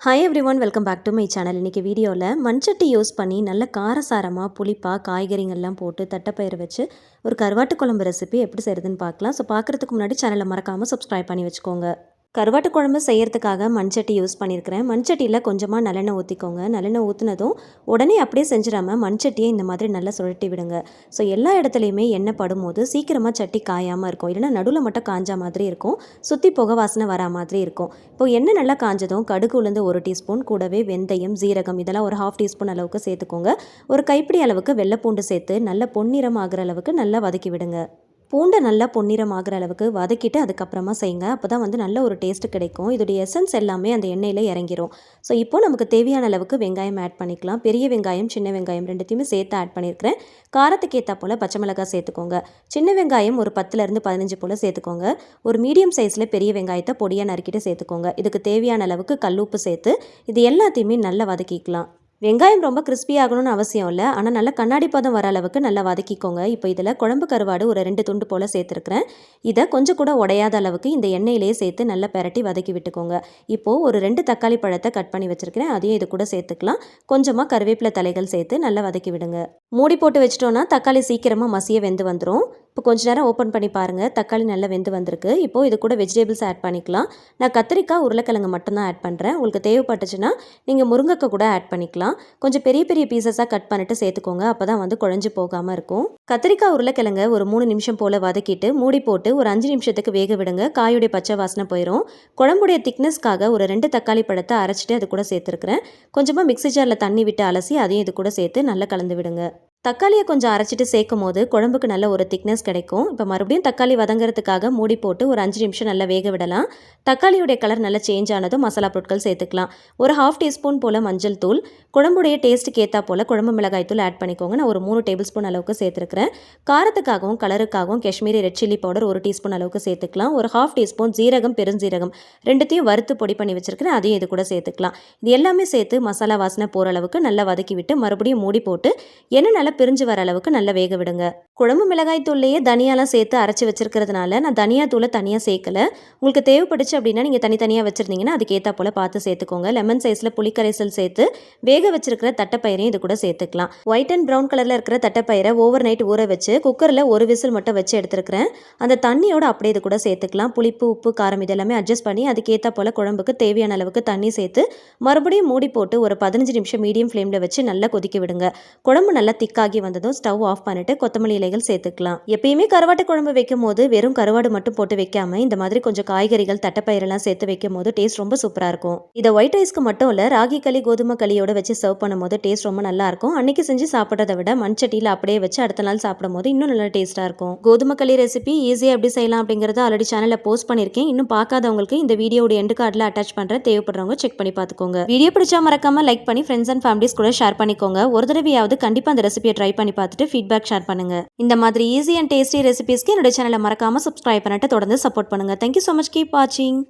Hi everyone, welcome back to my channel. இன்றைக்கி வீடியோவில் மண்சட்டி use பண்ணி நல்ல காரசாரமாக புளிப்பாக காய்கறிங்கள்லாம் போட்டு தட்டைப்பயிறு வச்சு ஒரு கருவாட்டு குழம்பு ரெசிபி எப்படி செய்கிறதுன்னு பார்க்கலாம். ஸோ பார்க்குறதுக்கு முன்னாடி சேனலை மறக்காமல் சப்ஸ்கிரைப் பண்ணி வச்சுக்கோங்க. கருவாட்டு குழம்பு செய்கிறதுக்காக மண்சட்டி யூஸ் பண்ணியிருக்கிறேன். மண்சட்டியில் கொஞ்சமாக நல்லெண்ணெய் ஊற்றிக்கோங்க. நல்லெண்ணெய் ஊற்றினதும் உடனே அப்படியே செஞ்சிடாமல் மண்சட்டியை இந்த மாதிரி நல்லா சுழட்டி விடுங்க. ஸோ எல்லா இடத்துலையுமே எண்ணெய் படும்போது சீக்கிரமாக சட்டி காயாமல் இருக்கும், இல்லைனா நடுவில் மட்டும் காஞ்சா மாதிரி இருக்கும், சுற்றி புகை வாசனை வரா மாதிரி இருக்கும். இப்போது எண்ணெய் நல்லா காஞ்சதும் கடுகு உளுந்து 1 டீஸ்பூன், கூடவே வெந்தயம், ஜீரகம் இதெல்லாம் ஒரு 1/2 டீஸ்பூன் அளவுக்கு சேர்த்துக்கோங்க. ஒரு கைப்பிடி அளவுக்கு வெள்ளைப்பூண்டு சேர்த்து நல்ல பொன்னிறம் ஆகிற அளவுக்கு நல்லா வதக்கி விடுங்க. பூண்டை நல்லா பொன்னிறம் ஆகிற அளவுக்கு வதக்கிட்டு அதுக்கப்புறமா செய்யுங்க. அப்போ தான் நல்ல ஒரு டேஸ்ட்டு கிடைக்கும். இதோடைய எசன்ஸ் எல்லாமே அந்த எண்ணெயில் இறங்கிரும். ஸோ இப்போது நமக்கு தேவையான அளவுக்கு வெங்காயம் ஆட் பண்ணிக்கலாம். பெரிய வெங்காயம், சின்ன வெங்காயம் ரெண்டுத்தையுமே சேர்த்து ஆட் பண்ணியிருக்கிறேன். காரத்துக்கு ஏற்றா போல் பச்சை மிளகாய் சேர்த்துக்கோங்க. சின்ன வெங்காயம் ஒரு 10லேருந்து 15 போல் சேர்த்துக்கோங்க. ஒரு மீடியம் சைஸில் பெரிய வெங்காயத்தை பொடியாக நறுக்கிட்டு சேர்த்துக்கோங்க. இதுக்கு தேவையான அளவுக்கு கல்லுப்பு சேர்த்து இது எல்லாத்தையுமே நல்லா வதக்கிக்கலாம். வெங்காயம் ரொம்ப கிறிஸ்பி ஆகணும்னு அவசியம் இல்லை, ஆனால் நல்லா கண்ணாடி பதம் வர அளவுக்கு நல்லா வதக்கிக்கோங்க. இப்போ இதில் குழம்பு கருவாடு ஒரு 2 துண்டு போல் சேர்த்துருக்குறேன். இதை கொஞ்சம் கூட உடையாத அளவுக்கு இந்த எண்ணெயிலே சேர்த்து நல்லா பெரட்டி வதக்கி விட்டுக்கோங்க. இப்போது ஒரு 2 தக்காளி பழத்தை கட் பண்ணி வச்சுருக்கிறேன், அதையும் இது கூட சேர்த்துக்கலாம். கொஞ்சமாக கருவேப்பிலை தலைகள் சேர்த்து நல்லா வதக்கி விடுங்க. மூடி போட்டு வச்சிட்டோன்னா தக்காளி சீக்கிரமாக மசிய வெந்து வந்துடும். இப்போ கொஞ்ச நேரம் ஓப்பன் பண்ணி பாருங்கள், தக்காளி நல்லா வெந்து வந்திருக்கு. இப்போது இது கூட வெஜிடபிள்ஸ் ஆட் பண்ணிக்கலாம். நான் கத்திரிக்காய், உருளைக்கிழங்கு மட்டும்தான் ஆட் பண்ணுறேன். உங்களுக்கு தேவைப்பட்டுச்சுன்னா நீங்கள் முருங்கைக்காய் கூட ஆட் பண்ணிக்கலாம். கொஞ்சம் பெரிய பெரிய பீசஸாக கட் பண்ணிட்டு சேர்த்துக்கோங்க. அப்போ தான் குழஞ்சி போகாமல் இருக்கும். கத்திரிக்காய், உருளைக்கிழங்கு ஒரு 3 நிமிஷம் போல் வதக்கிட்டு மூடி போட்டு ஒரு 5 நிமிஷத்துக்கு வேக விடுங்க. காயுடைய பச்சை வாசனை போயிடும். குழம்புடைய திக்னஸ்க்காக ஒரு 2 தக்காளி பழத்தை அரைச்சிட்டு அது கூட சேர்த்துருக்குறேன். கொஞ்சமாக மிக்ஸி ஜாரில் தண்ணி விட்டு அலசி அதையும் இது கூட சேர்த்து நல்லா கலந்து விடுங்க. தக்காளியை கொஞ்சம் அரைச்சிட்டு சேர்க்கும் போது குழம்புக்கு நல்ல ஒரு திக்னஸ் கிடைக்கும். இப்போ மறுபடியும் தக்காளி வதங்கிறதுக்காக மூடி போட்டு ஒரு 5 நிமிஷம் நல்லா வேக விடலாம். தக்காளியுடைய கலர் நல்லா சேஞ்ச் ஆனதும் மசாலா பொருட்கள் சேர்த்துக்கலாம். ஒரு 1/2 டீஸ்பூன் போல் மஞ்சள் தூள், குழம்புடைய டேஸ்ட்டுக்கு ஏற்றா போல் குழம்பு மிளகாய் தூள் ஆட் பண்ணிக்கோங்க. நான் ஒரு 3 டேபிள் ஸ்பூன் அளவுக்கு சேர்த்துருக்கிறேன். காரத்துக்காகவும் கலருக்காகவும் Kashmiri red chilli powder 1 teaspoon அளவுக்கு சேர்த்துக்கலாம். ஒரு 1/2 டீஸ்பூன் ஜீரகம், பெருஞ்சீரகம் ரெண்டுத்தையும் வறுத்து பொடி பண்ணி வச்சுருக்கிறேன், அதையும் இது கூட சேர்த்துக்கலாம். இது எல்லாமே சேர்த்து மசாலா வாசனை போகிற அளவுக்கு நல்லா வதக்கி விட்டு மறுபடியும் மூடி போட்டு எண்ணெய் நல்லா பிரிஞ்சு வர அளவுக்கு நல்லா வேக விடுங்க. குழம்பு மிளகாய் தூள்லேயே தனியாலாம் சேர்த்து அரைச்சி வச்சிருக்கிறதுனால நான் தனியா தூளை தனியாக சேர்க்கல. உங்களுக்கு தேவைப்படுச்சு அப்படின்னா நீங்கள் தனித்தனியாக வச்சுருந்தீங்கன்னா அதுக்கேற்றா போல் பார்த்து சேர்த்துக்கோங்க. லெமன் சைஸில் புளிக்கரைசல் சேர்த்து வேக வச்சிருக்கிற தட்டைப்பயிரையும் இது கூட சேர்த்துக்கலாம். ஒயிட் அண்ட் ப்ரௌன் கலரில் இருக்கிற தட்டைப்பயிரை ஓவர் நைட் ஊற வச்சு குக்கரில் ஒரு விசில் மட்டும் வச்சு எடுத்துருக்கிறேன். அந்த தண்ணியோட அப்படியே இது கூட சேர்த்துக்கலாம். புளிப்பு, உப்பு, காரம் இதெல்லாமே அட்ஜஸ்ட் பண்ணி அதுக்கேற்றா போல் குழம்புக்கு தேவையான அளவுக்கு தண்ணி சேர்த்து மறுபடியும் மூடி போட்டு ஒரு 15 நிமிஷம் மீடியம் ஃப்ளேமில் வச்சு நல்லா கொதிக்க விடுங்க. குழம்பு நல்லா திக்காகி வந்ததும் ஸ்டவ் ஆஃப் பண்ணிட்டு கொத்தமல்லி இலைகள் சேர்த்துக்கலாம். எப்பயுமே கருவாட்டு குழம்பு வைக்கும் போது வெறும் கருவாடு மட்டும் போட்டு வைக்காம இந்த மாதிரி கொஞ்சம் காய்கறிகள், தட்டைப்பயிரெல்லாம் சேர்த்து வைக்கும் போது டேஸ்ட் ரொம்ப சூப்பராக இருக்கும். இதை ஒயிட் ரைஸ்க்கு மட்டும் இல்லை, ராகி களி, கோதுமை களியோட வச்சு சர்வ் பண்ணும் போது டேஸ்ட் ரொம்ப நல்லா இருக்கும். அன்னைக்கு செஞ்சு சாப்பிட்றத விட மண்சட்டியில் அப்படியே வச்சு அடுத்த நாள் சாப்பிடும் போது இன்னும் நல்லா டேஸ்ட்டாக இருக்கும். கோதுமை களி ரெசிபி ஈஸியாக எப்படி செய்யலாம் அப்படிங்கிறத ஆல்ரெடி சேனலில் போஸ்ட் பண்ணியிருக்கேன். இன்னும் பார்க்காதவங்களுக்கு இந்த வீடியோட எண்டு கார்டில் அட்டாச் பண்ணுறேன், தேவைப்படுறவங்க செக் பண்ணி பார்த்துக்கோங்க. வீடியோ பிடிச்சா மறக்காம லைக் பண்ணி ஃப்ரெண்ட்ஸ் அண்ட் ஃபேமிலிஸ் கூட ஷேர் பண்ணிக்கோங்க. ஒரு தடவையாவது கண்டிப்பாக அந்த ரெசிபியை ட்ரை பண்ணி பார்த்துட்டு ஃபீட்பேக் ஷேர் பண்ணுங்க. இந்த மாதிரி ஈஸி அண்ட் டேஸ்டி ரெசிபிஸ்க்கு என்னோட சேனலை மறக்காம சப்ஸ்கிரைப் பண்ணிட்டு தொடர்ந்து சப்போர்ட் பண்ணுங்க. Thank you so much. கீப் வாட்சிங்.